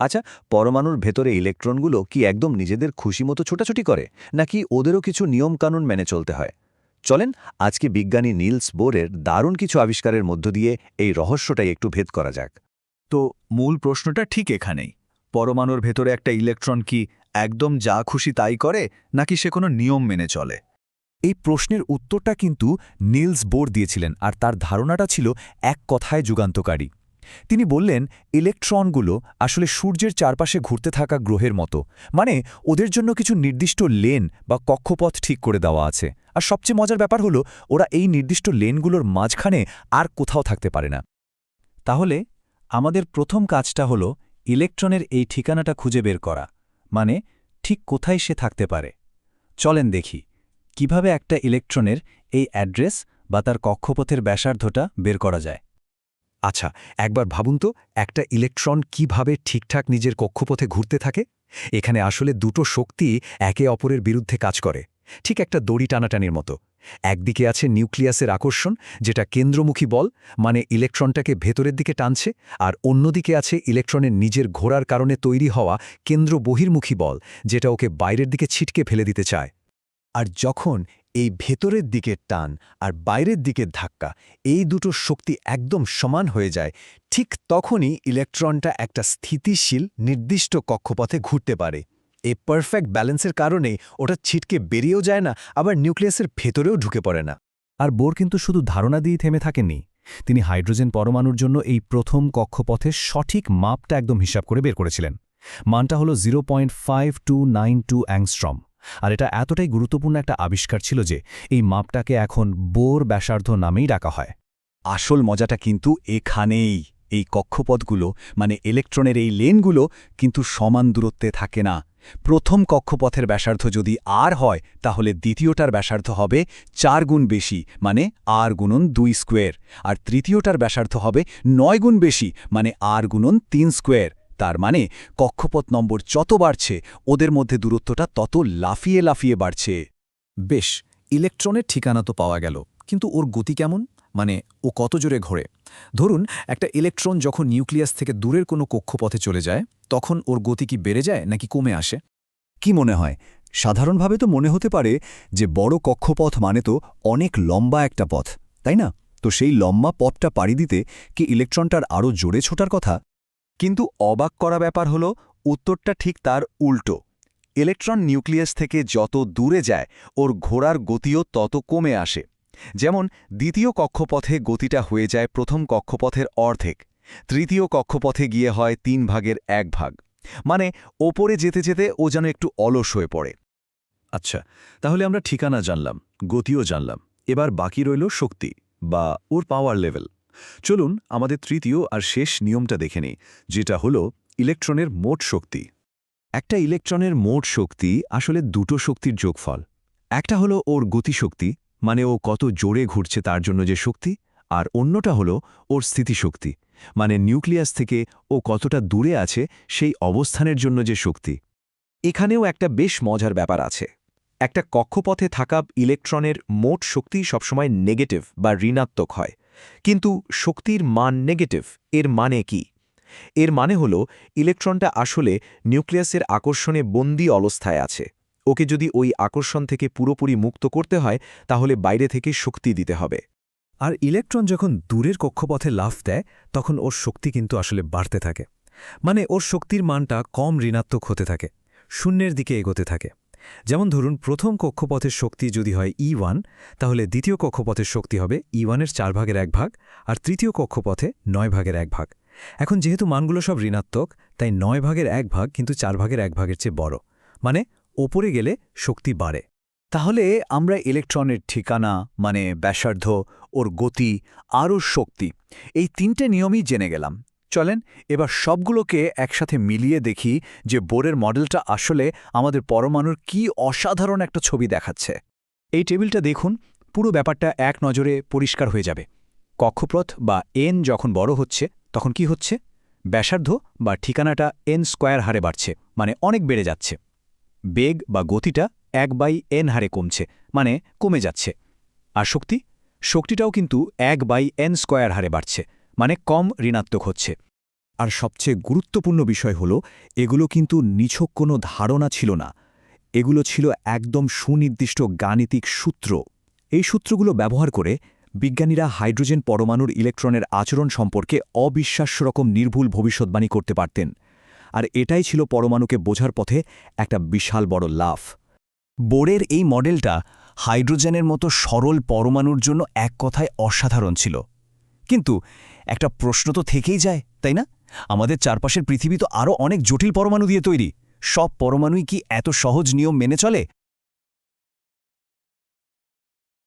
আচ্ছা, পরমাণুর ভেতরে ইলেকট্রনগুলো কি একদম নিজেদের খুশিমতো ছোটাছুটি করে, নাকি ওদেরও কিছু নিয়মকানুন মেনে চলতে হয়? চলেন আজকে বিজ্ঞানী নিলস বোরের দারুণ কিছু আবিষ্কারের মধ্য দিয়ে এই রহস্যটাই একটু ভেদ করা যাক। তো মূল প্রশ্নটা ঠিক এখানেই। পরমাণুর ভেতরে একটা ইলেকট্রন কি একদম যা খুশি তাই করে, নাকি সে কোনো নিয়ম মেনে চলে? এই প্রশ্নের উত্তরটা কিন্তু নিলস বোর দিয়েছিলেন, আর তার ধারণাটা ছিল এক কথায় যুগান্তকারী। তিনি বললেন, ইলেকট্রনগুলো আসলে সূর্যের চারপাশে ঘুরতে থাকা গ্রহের মতো, মানে ওদের জন্য কিছু নির্দিষ্ট লেন বা কক্ষপথ ঠিক করে দেওয়া আছে। আর সবচেয়ে মজার ব্যাপার হলো, ওরা এই নির্দিষ্ট লেনগুলোর মাঝখানে আর কোথাও থাকতে পারে না। তাহলে আমাদের প্রথম কাজটা হলো ইলেকট্রনের এই ঠিকানাটা খুঁজে বের করা, মানে ঠিক কোথায় সে থাকতে পারে। চলেন দেখি কিভাবে একটা ইলেকট্রনের এই অ্যাড্রেস বা তার কক্ষপথের ব্যাসার্ধটা বের করা যায়। আচ্ছা, একবার ভাবুন তো, একটা ইলেকট্রন কিভাবে ঠিকঠাক নিজের কক্ষপথে ঘুরতে থাকে। এখানে আসলে দুটো শক্তি একে অপরের বিরুদ্ধে কাজ করে, ঠিক একটা দড়ি টানাটানির মতো। একদিকে আছে নিউক্লিয়াসের আকর্ষণ, যেটা কেন্দ্রমুখী বল, মানে ইলেকট্রনটাকে ভেতরের দিকে টানছে, আর অন্যদিকে আছে ইলেকট্রনের নিজের ঘোরার কারণে তৈরি হওয়া কেন্দ্র বহির্মুখী বল, যেটা ওকে বাইরের দিকে ছিটকে ফেলে দিতে চায়। আর যখন এই ভেতরের দিকের টান আর বাইরের দিকের ধাক্কা, এই দুটো শক্তি একদম সমান হয়ে যায়, ঠিক তখনই ইলেকট্রনটা একটা স্থিতিশীল নির্দিষ্ট কক্ষপথে ঘুরতে পারে। এই পারফেক্ট ব্যালেন্সের কারণে ওটা ছিটকে বেরিয়েও যায় না, আবার নিউক্লিয়াসের ভেতরেও ঢুকে পড়ে না। আর বোর কিন্তু শুধু ধারণা দিয়ে থেমে থাকেননি। তিনি হাইড্রোজেন পরমাণুর জন্য এই প্রথম কক্ষপথের সঠিক মাপটা একদম হিসাব করে বের করেছিলেন। মানটা হলো 0.5292 অ্যাংস্ট্রম। আর এটা এতটাই গুরুত্বপূর্ণ একটা আবিষ্কার ছিল যে এই মাপটাকে এখন বোর ব্যাসার্ধ নামেই ডাকা হয়। আসল মজাটা কিন্তু এখানেই। এই কক্ষপথগুলো, মানে ইলেকট্রনের এই লেনগুলো কিন্তু সমান দূরত্বে থাকে না। প্রথম কক্ষপথের ব্যাসার্ধ যদি আর হয়, তাহলে দ্বিতীয়টার ব্যাসার্ধ হবে 4 গুণ বেশি, মানে আর গুণন 2 স্কোয়ার। আর তৃতীয়টার ব্যাসার্ধ হবে 9 গুণ বেশি, মানে আর গুণন 3 স্কোয়ার। তার মানে কক্ষপথ নম্বর যত বাড়ছে, ওদের মধ্যে দূরত্বটা তত লাফিয়ে লাফিয়ে বাড়ছে। বেশ, ইলেকট্রনের ঠিকানা তো পাওয়া গেল, কিন্তু ওর গতি কেমন, মানে ও কত জোরে ঘোরে? ধরুন, একটা ইলেকট্রন যখন নিউক্লিয়াস থেকে দূরের কোনো কক্ষপথে চলে যায়, তখন ওর গতি কি বেড়ে যায় নাকি কমে আসে? কি মনে হয়? সাধারণভাবে তো মনে হতে পারে যে বড় কক্ষপথ মানে তো অনেক লম্বা একটা পথ, তাই না? তো সেই লম্বা পথটা পাড়ি দিতে কি ইলেকট্রনটার আরও জোরে ছোটার কথা? কিন্তু অবাক করা ব্যাপার হলো, উত্তরটা ঠিক তার উল্টো। ইলেকট্রন নিউক্লিয়াস থেকে যত দূরে যায়, ওর ঘোরার গতিও তত কমে আসে। যেমন দ্বিতীয় কক্ষপথে গতিটা হয়ে যায় প্রথম কক্ষপথের অর্ধেক, তৃতীয় কক্ষপথে গিয়ে হয় 3 ভাগের 1 ভাগ। মানে ওপরে যেতে যেতে ও যেন একটু অলস হয়ে পড়ে। আচ্ছা, তাহলে আমরা ঠিকানা জানলাম, গতিও জানলাম। এবার বাকি রইল শক্তি বা ওর পাওয়ার লেভেল। চলুন আমাদের তৃতীয় আর শেষ নিয়মটা দেখে নিই, যেটা হলো ইলেকট্রনের মোট শক্তি। একটা ইলেকট্রনের মোট শক্তি আসলে দুটো শক্তির যোগফল। একটা হলো ওর গতিশক্তি, মানে ও কত জোরে ঘুরছে তার জন্য যে শক্তি, আর অন্যটা হলো ওর স্থিতিশক্তি, মানে নিউক্লিয়াস থেকে ও কতটা দূরে আছে সেই অবস্থানের জন্য যে শক্তি। এখানেও একটা বেশ মজার ব্যাপার আছে। একটা কক্ষপথে থাকা ইলেকট্রনের মোট শক্তি সবসময় নেগেটিভ বা ঋণাত্মক হয়। কিন্তু শক্তির মান নেগেটিভ, এর মানে কি? এর মানে হল ইলেকট্রনটা আসলে নিউক্লিয়াসের আকর্ষণে বন্দী অবস্থায় আছে। ওকে যদি ওই আকর্ষণ থেকে পুরোপুরি মুক্ত করতে হয়, তাহলে বাইরে থেকে শক্তি দিতে হবে। আর ইলেকট্রন যখন দূরের কক্ষপথে লাফ দেয়, তখন ওর শক্তি কিন্তু আসলে বাড়তে থাকে। মানে ওর শক্তির মানটা কম ঋণাত্মক হতে থাকে, শূন্যের দিকে এগোতে থাকে। যেমন ধরুন, প্রথম কক্ষপথের শক্তি যদি হয় E1, তাহলে দ্বিতীয় কক্ষপথের শক্তি হবে E1-এর 4 ভাগের 1 ভাগ, আর তৃতীয় কক্ষপথে 9 ভাগের 1 ভাগ। এখন যেহেতু মানগুলো সব ঋণাত্মক, তাই 9 ভাগের 1 ভাগ কিন্তু 4 ভাগের 1 ভাগের চেয়ে বড়, মানে ওপরে গেলে শক্তি বাড়ে। তাহলে আমরা ইলেকট্রনের ঠিকানা, মানে ব্যাসার্ধ, ওর গতি আর ওর শক্তি, এই তিনটে নিয়মই জেনে গেলাম। চলেন এবার সবগুলোকে একসাথে মিলিয়ে দেখি যে বোরের মডেলটা আসলে আমাদের পরমাণুর কি অসাধারণ একটা ছবি দেখাচ্ছে। এই টেবিলটা দেখুন, পুরো ব্যাপারটা এক নজরে পরিষ্কার হয়ে যাবে। কক্ষপথ বা এন যখন বড় হচ্ছে, তখন কি হচ্ছে? ব্যাসার্ধ বা ঠিকানাটা n স্কয়ার হারে বাড়ছে, মানে অনেক বেড়ে যাচ্ছে। বেগ বা গতিটা 1/n হারে কমছে, মানে কমে যাচ্ছে। আর শক্তিটাও কিন্তু 1/n স্কয়ার হারে বাড়ছে, মানে কম ঋণাত্মক হচ্ছে। আর সবচেয়ে গুরুত্বপূর্ণ বিষয় হল এগুলো কিন্তু নিছক কোনো ধারণা ছিল না, এগুলো ছিল একদম সুনির্দিষ্ট গাণিতিক সূত্র। এই সূত্রগুলো ব্যবহার করে বিজ্ঞানীরা হাইড্রোজেন পরমাণুর ইলেকট্রনের আচরণ সম্পর্কে অবিশ্বাস্য রকম নির্ভুল ভবিষ্যদ্বাণী করতে পারতেন। আর এটাই ছিল পরমাণুকে বোঝার পথে একটা বিশাল বড় লাফ। বোরের এই মডেলটা হাইড্রোজেনের মতো সরল পরমাণুর জন্য এক কথায় অসাধারণ ছিল। কিন্তু একটা প্রশ্ন তো থেকেই যায়, তাই না? আমাদের চারপাশের পৃথিবী তো আরও অনেক জটিল পরমাণু দিয়ে তৈরি। সব পরমাণুই কি এত সহজ নিয়ম মেনে চলে?